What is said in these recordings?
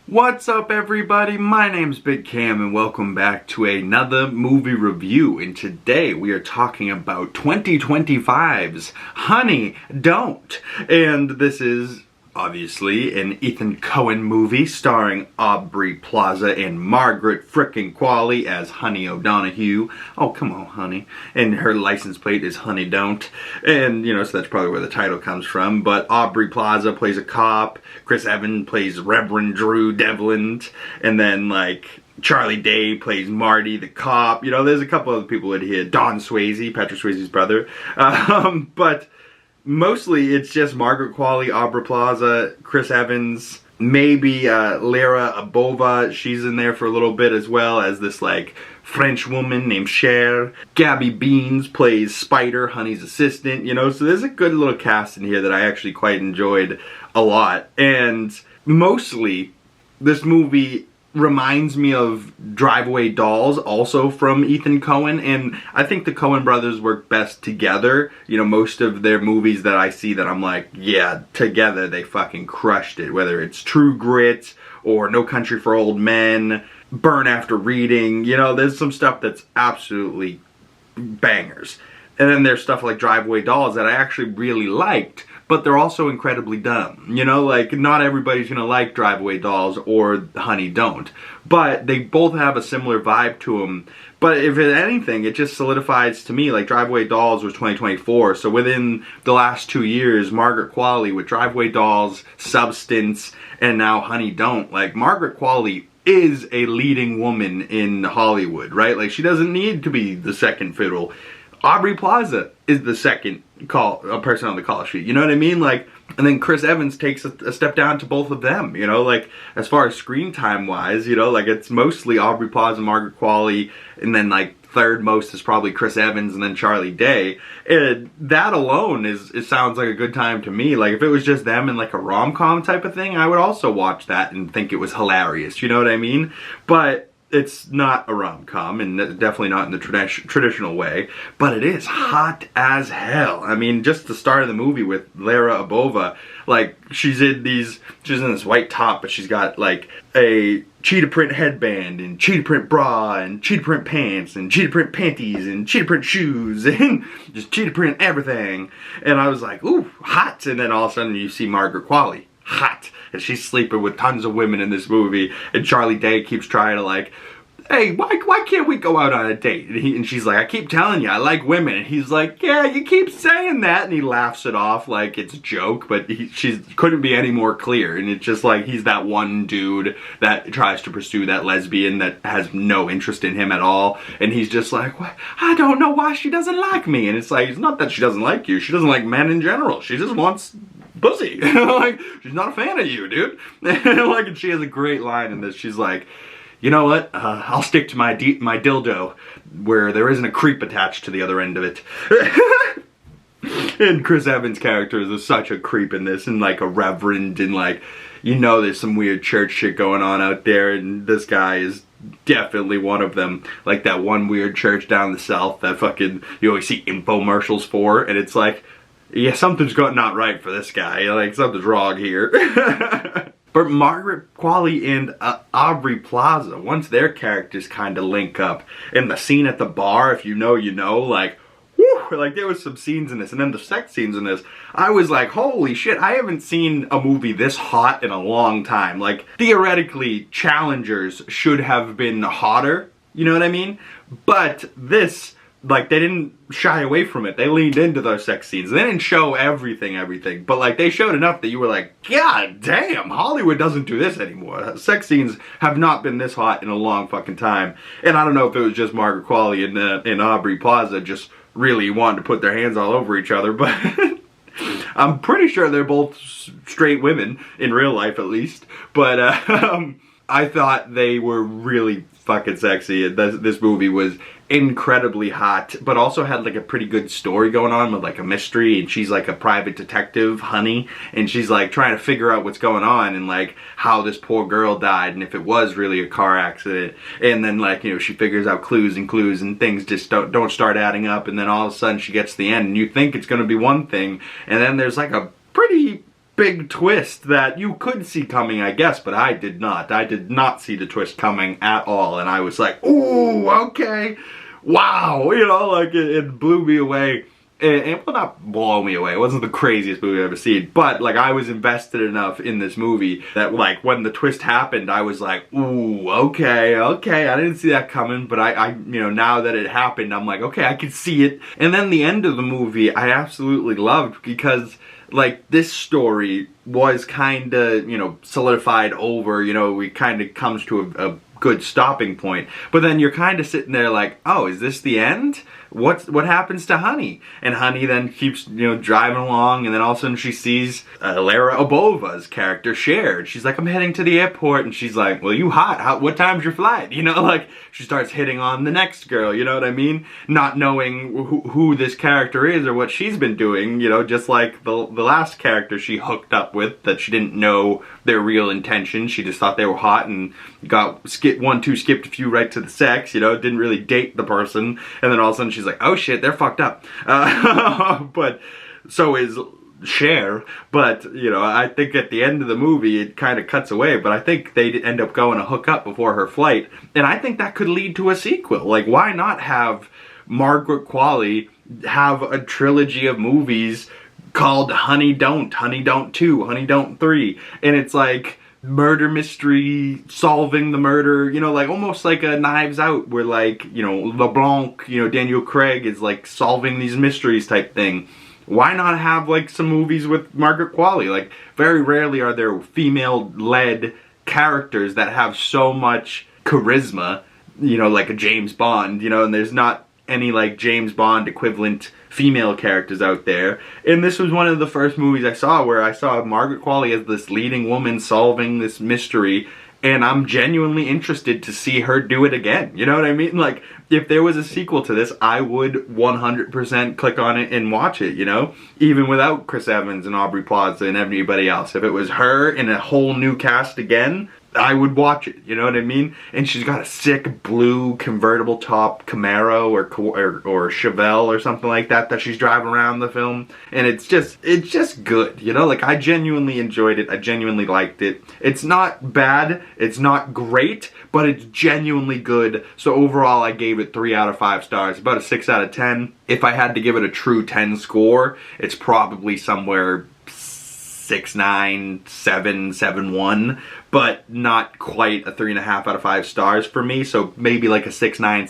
What's up everybody, my name's Big Cam and welcome back to another movie review, and today we are talking about 2025's Honey, Don't. And this is obviously an Ethan Coen movie starring Aubrey, Plaza, and Margaret frickin' Qualley as Honey O'Donoghue. Oh, come on, honey. And her license plate is Honey Don't. And, you know, so that's probably where the title comes from. But Aubrey Plaza plays a cop. Chris Evans plays Reverend Drew Devlin. And then, like, Charlie Day plays Marty the cop. You know, there's a couple other people in here. Don Swayze, Patrick Swayze's brother. But mostly it's just Margaret Qualley, Aubrey Plaza, Chris Evans, maybe Lera Abova, she's in there for a little bit as well as this like French woman named Cher. Gabby Beans plays Spider, Honey's assistant, you know, so there's a good little cast in here that I actually quite enjoyed a lot. And mostly this movie reminds me of Drive-Away Dolls, also from Ethan Coen, and I think the Coen brothers work best together. You know, most of their movies that I see that I'm like, yeah, together they fucking crushed it. Whether it's True Grit, or No Country for Old Men, Burn After Reading, you know, there's some stuff that's absolutely bangers. And then there's stuff like Drive-Away Dolls that I actually really liked, but they're also incredibly dumb. You know, like, not everybody's gonna like Drive-Away Dolls or Honey Don't. But they both have a similar vibe to them. But if anything, it just solidifies to me, like, Drive-Away Dolls was 2024. So within the last 2 years, Margaret Qualley with Drive-Away Dolls, Substance, and now Honey Don't. Like, Margaret Qualley is a leading woman in Hollywood, right? Like, she doesn't need to be the second fiddle. Aubrey Plaza is the second person on the call sheet, you know what I mean? Like, and then Chris Evans takes a step down to both of them, you know, like, as far as screen time wise, you know, like, it's mostly Aubrey Plaza, Margaret Qualley, and then, like, third most is probably Chris Evans and then Charlie Day. And that alone it sounds like a good time to me. Like, if it was just them in, like, a rom-com type of thing, I would also watch that and think it was hilarious, you know what I mean? But it's not a rom-com, and definitely not in the traditional way, but it is hot as hell. I mean, just the start of the movie with Lera Abova, like, she's in this white top, but she's got, like, a cheetah print headband, and cheetah print bra, and cheetah print pants, and cheetah print panties, and cheetah print shoes, and just cheetah print everything. And I was like, ooh, hot. And then all of a sudden you see Margaret Qualley, hot. And she's sleeping with tons of women in this movie, and Charlie Day keeps trying to, like, hey, why can't we go out on a date? And she's like, I keep telling you, I like women. And he's like, yeah, you keep saying that. And he laughs it off like it's a joke, but she couldn't be any more clear. And it's just like, he's that one dude that tries to pursue that lesbian that has no interest in him at all. And he's just like, what? I don't know why she doesn't like me. And it's like, it's not that she doesn't like you. She doesn't like men in general. She just wants pussy. Like, she's not a fan of you, dude. Like, and she has a great line in this. She's like, you know what? I'll stick to my dildo where there isn't a creep attached to the other end of it. And Chris Evans' character is such a creep in this, and like a reverend, and like, you know, there's some weird church shit going on out there, and this guy is definitely one of them. Like that one weird church down the south that fucking you always see infomercials for, and it's like, yeah, something's not right for this guy. Like, something's wrong here. But Margaret Qualley and Aubrey Plaza, once their characters kind of link up, and the scene at the bar, if you know, you know, like, whew, like, there was some scenes in this, and then the sex scenes in this, I was like, holy shit, I haven't seen a movie this hot in a long time. Like, theoretically, Challengers should have been hotter, you know what I mean? But this, like, they didn't shy away from it. They leaned into those sex scenes. They didn't show everything, but like, they showed enough that you were like, God damn, Hollywood doesn't do this anymore. Sex scenes have not been this hot in a long fucking time. And I don't know if it was just Margaret Qualley and Aubrey Plaza just really wanted to put their hands all over each other, but I'm pretty sure they're both straight women, in real life at least. But I thought they were really fucking sexy. This movie was incredibly hot, but also had like a pretty good story going on with like a mystery, and she's like a private detective, Honey, and she's like trying to figure out what's going on and like how this poor girl died and if it was really a car accident. And then, like, you know, she figures out clues and things just don't start adding up, and then all of a sudden she gets to the end and you think it's going to be one thing, and then there's like a pretty big twist that you could see coming, I guess, but I did not. I did not see the twist coming at all, and I was like, ooh, okay, wow, you know, like it blew me away. It will not blow me away. It wasn't the craziest movie I've ever seen, but like I was invested enough in this movie that like when the twist happened, I was like, ooh, okay, okay. I didn't see that coming, but I you know, now that it happened, I'm like, okay, I can see it. And then the end of the movie, I absolutely loved because like this story was kind of, you know, solidified over, you know, it kind of comes to a good stopping point. But then you're kind of sitting there like, oh, is this the end? What happens to Honey? And Honey then keeps, you know, driving along, and then all of a sudden she sees Lera Abova's character, Shared. She's like, I'm heading to the airport, and she's like, well, you hot. What time's your flight? You know, like, she starts hitting on the next girl, you know what I mean? Not knowing who this character is or what she's been doing, you know, just like the last character she hooked up with that she didn't know their real intention. She just thought they were hot and got skipped a few right to the sex, you know, didn't really date the person, and then all of a sudden she's like, oh shit, they're fucked up. But so is Cher, but you know, I think at the end of the movie it kind of cuts away, but I think they end up going to hook up before her flight, and I think that could lead to a sequel. Like, why not have Margaret Qualley have a trilogy of movies called Honey Don't 2, Honey Don't 3, and it's like murder mystery, solving the murder, you know, like almost like a Knives Out where like, you know, LeBlanc, you know, Daniel Craig is like solving these mysteries type thing. Why not have like some movies with Margaret Qualley? Like, very rarely are there female-led characters that have so much charisma, you know, like a James Bond, you know, and there's not any like James Bond equivalent female characters out there. And this was one of the first movies I saw where I saw Margaret Qualley as this leading woman solving this mystery, and I'm genuinely interested to see her do it again. You know what I mean? Like, if there was a sequel to this, I would 100% click on it and watch it, you know? Even without Chris Evans and Aubrey Plaza and everybody else. If it was her in a whole new cast again, I would watch it, you know what I mean? And she's got a sick blue convertible top Camaro or Chevelle or something like that she's driving around the film, and it's just good, you know? Like, I genuinely enjoyed it. I genuinely liked it. It's not bad, it's not great, but it's genuinely good. So overall, I gave it 3 out of 5 stars, about a 6 out of 10. If I had to give it a true 10 score, it's probably somewhere 6.9, 7.1, but not quite a 3.5 out of 5 stars for me, so maybe like a 6.9,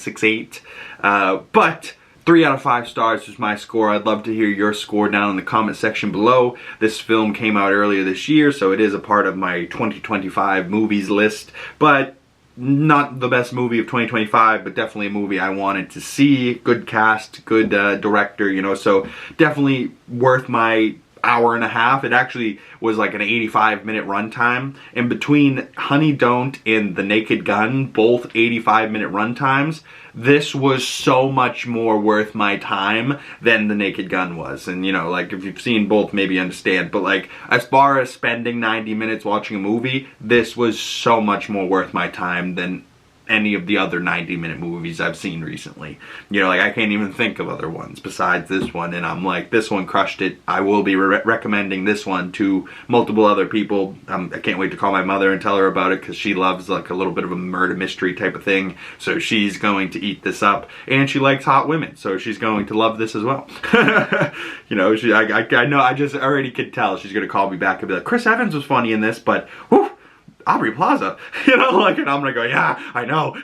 6.8, but 3 out of 5 stars is my score. I'd love to hear your score down in the comment section below. This film came out earlier this year, so it is a part of my 2025 movies list, but not the best movie of 2025, but definitely a movie I wanted to see. Good cast, good director, you know, so definitely worth my hour and a half. It actually was like an 85-minute runtime, and between Honey Don't and The Naked Gun, both 85-minute runtimes, this was so much more worth my time than The Naked Gun was. And you know, like, if you've seen both, maybe you understand, but like, as far as spending 90 minutes watching a movie, this was so much more worth my time than any of the other 90-minute movies I've seen recently. You know, like, I can't even think of other ones besides this one, and I'm like, this one crushed it. I will be recommending this one to multiple other people. I can't wait to call my mother and tell her about it, because she loves like a little bit of a murder mystery type of thing, so she's going to eat this up, and she likes hot women, so she's going to love this as well. You know, I know, I just already could tell she's gonna call me back and be like, Chris Evans was funny in this, but whew, Aubrey Plaza, you know, like, and I'm gonna go, yeah, I know.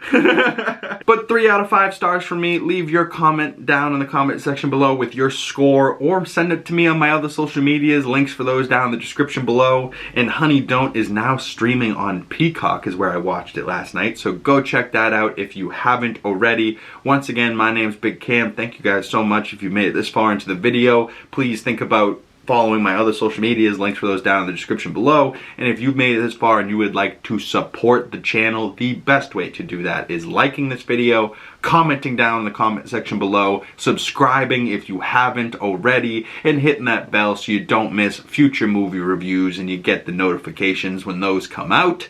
But 3 out of 5 stars for me. Leave your comment down in the comment section below with your score, or send it to me on my other social medias. Links for those down in the description below. And Honey Don't is now streaming on Peacock, is where I watched it last night, so go check that out if you haven't already. Once again, my name's Big Cam. Thank you guys so much. If you made it this far into the video, please think about following my other social medias. Links for those down in the description below. And if you've made it this far and you would like to support the channel, the best way to do that is liking this video, commenting down in the comment section below, subscribing if you haven't already, and hitting that bell so you don't miss future movie reviews and you get the notifications when those come out.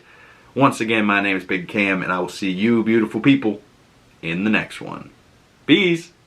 Once again, my name is Big Cam, and I will see you beautiful people in the next one. Peace!